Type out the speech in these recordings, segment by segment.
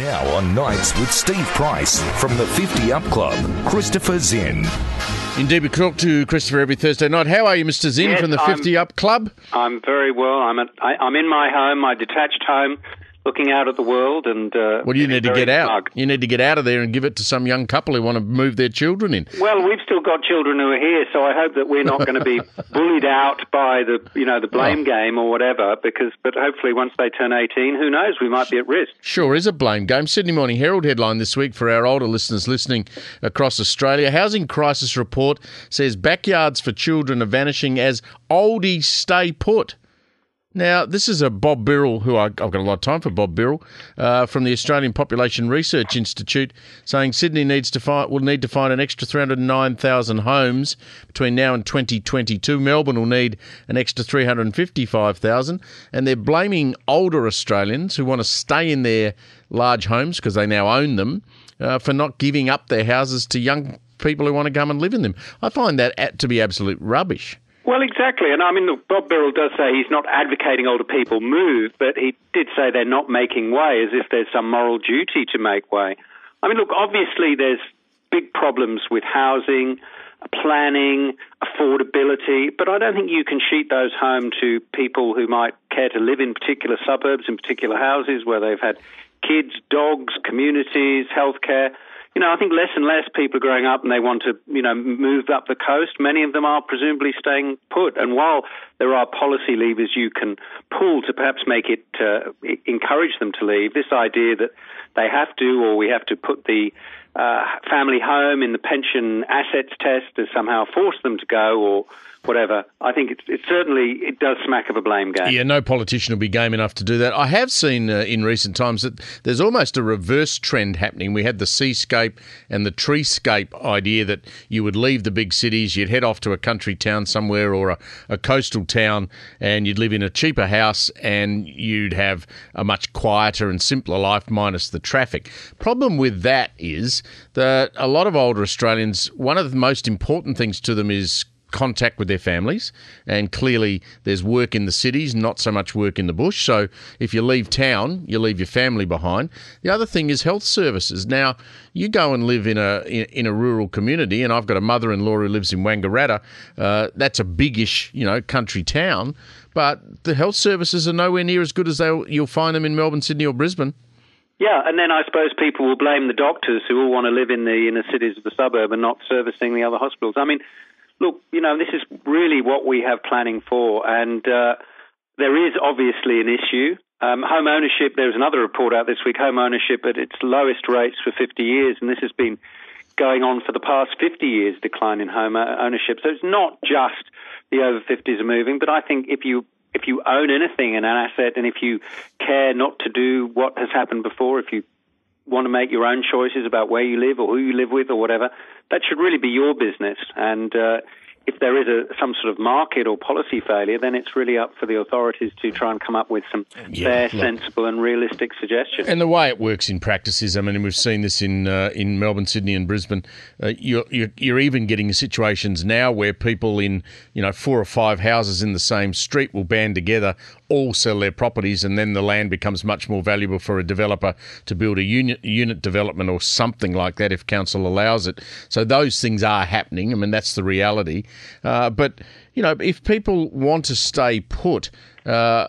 Now on Nights with Steve Price from the 50UP Club, Christopher Zinn. Indeed, we talk to Christopher every Thursday night. How are you, Mr. Zinn, from the 50UP Club? I'm very well. I'm in my home, my detached home, looking out at the world. And well, you need to get out. You need to get out of there and give it to some young couple who want to move their children in. Well, we've still got children who are here, so I hope that we're not going to be bullied out by the blame game or whatever. But hopefully, once they turn 18, who knows? We might be at risk. Sure is a blame game. Sydney Morning Herald headline this week for our older listeners listening across Australia: Housing Crisis Report says backyards for children are vanishing as oldies stay put. Now, this is a Bob Birrell, who I've got a lot of time for Bob Birrell, from the Australian Population Research Institute, saying Sydney will need to find an extra 309,000 homes between now and 2022. Melbourne will need an extra 355,000, and they're blaming older Australians who want to stay in their large homes because they now own them for not giving up their houses to young people who want to come and live in them. I find that to be absolute rubbish. Well, exactly. And I mean, look, Bob Birrell does say he's not advocating older people move, but he did say they're not making way, as if there's some moral duty to make way. I mean, look, obviously there's big problems with housing, planning, affordability, but I don't think you can sheet those home to people who might care to live in particular suburbs, in particular houses where they've had kids, dogs, communities, healthcare. I think less and less people are growing up and they want to, move up the coast. Many of them are presumably staying put. And while there are policy levers you can pull to perhaps make it, encourage them to leave, this idea that they have to, or we have to put the family home in the pension assets test to somehow force them to go or whatever, I think it does smack of a blame game. Yeah, no politician will be game enough to do that. I have seen in recent times that there's almost a reverse trend happening. We had the seascape and the treescape idea that you would leave the big cities, you'd head off to a country town somewhere or a coastal town, and you'd live in a cheaper house and you'd have a much quieter and simpler life minus the traffic. Problem with that is that a lot of older Australians, one of the most important things to them is contact with their families, and clearly there's work in the cities, not so much work in the bush. So if you leave town, you leave your family behind. The other thing is health services. Now, you go and live in a rural community, and I've got a mother-in-law who lives in Wangaratta. That's a biggish, country town, but the health services are nowhere near as good as you'll find them in Melbourne, Sydney or Brisbane. Yeah, and then I suppose people will blame the doctors who all want to live in the inner cities of the suburb and not servicing the other hospitals. I mean, look, this is really what we have planning for, and there is obviously an issue. Home ownership, there was another report out this week, home ownership at its lowest rates for 50 years, and this has been going on for the past 50 years, decline in home ownership. So it's not just the over 50s are moving, but I think if you own anything in an asset, and if you care not to do what has happened before, if you want to make your own choices about where you live or who you live with or whatever, that should really be your business. And if there is some sort of market or policy failure, then it's really up for the authorities to try and come up with some fair, sensible and realistic suggestions. And the way it works in practice is, we've seen this in Melbourne, Sydney and Brisbane. You're even getting situations now where people in 4 or 5 houses in the same street will band together, all sell their properties, and then the land becomes much more valuable for a developer to build a unit development or something like that if council allows it. So those things are happening. That's the reality. But if people want to stay put, I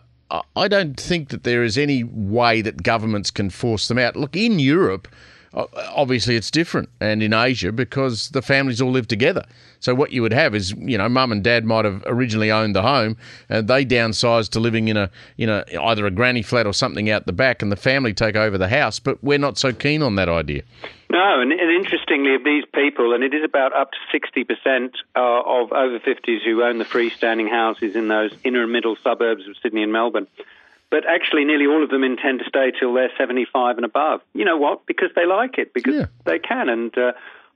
don't think that there is any way that governments can force them out. Look, in Europe, obviously it's different, and in Asia, because the families all live together. So what you would have is, mum and dad might have originally owned the home, and they downsized to living in either a granny flat or something out the back, and the family take over the house. But we're not so keen on that idea. No, and interestingly, of these people, and it is about up to 60% of over 50s who own the freestanding houses in those inner and middle suburbs of Sydney and Melbourne. But actually, nearly all of them intend to stay till they're 75 and above. You know what? Because they like it, because they can. And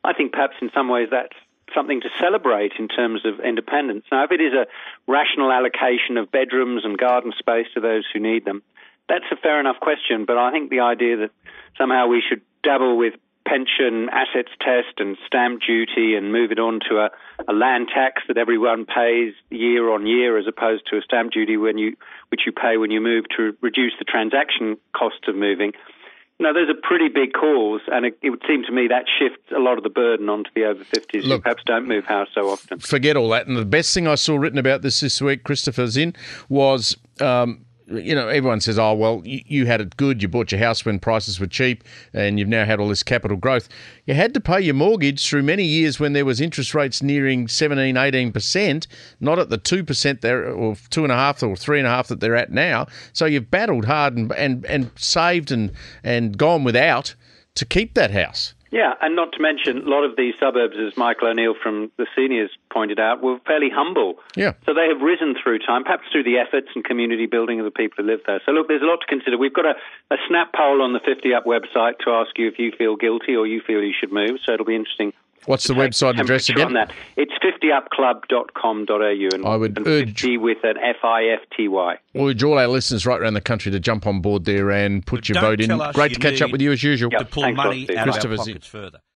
I think perhaps in some ways that's something to celebrate in terms of independence. Now, if it is a rational allocation of bedrooms and garden space to those who need them, that's a fair enough question. But I think the idea that somehow we should dabble with pension assets test and stamp duty and move it on to a land tax that everyone pays year on year, as opposed to a stamp duty which you pay when you move to reduce the transaction cost of moving, No, those are pretty big calls, and it would seem to me that shifts a lot of the burden onto the over 50s who perhaps don't move house so often. Forget all that. And the best thing I saw written about this week, Christopher's in, was... everyone says, oh, well, you had it good. You bought your house when prices were cheap and you've now had all this capital growth. You had to pay your mortgage through many years when there was interest rates nearing 17, 18%, not at the 2% there or 2.5% or 3.5% that they're at now. So you've battled hard and saved and gone without to keep that house. Yeah, and not to mention, a lot of these suburbs, as Michael O'Neill from the Seniors pointed out, were fairly humble. Yeah. So they have risen through time, perhaps through the efforts and community building of the people who live there. So look, there's a lot to consider. We've got a snap poll on the 50UP website to ask you if you feel guilty or you feel you should move. So it'll be interesting. What's the website address again? On that. It's 50upclub.com.au and I would urge 50 with an FIFTY. I urge all our listeners right around the country to jump on board there and put your vote in. Great to catch up with you as usual. To pull money out of our pockets further.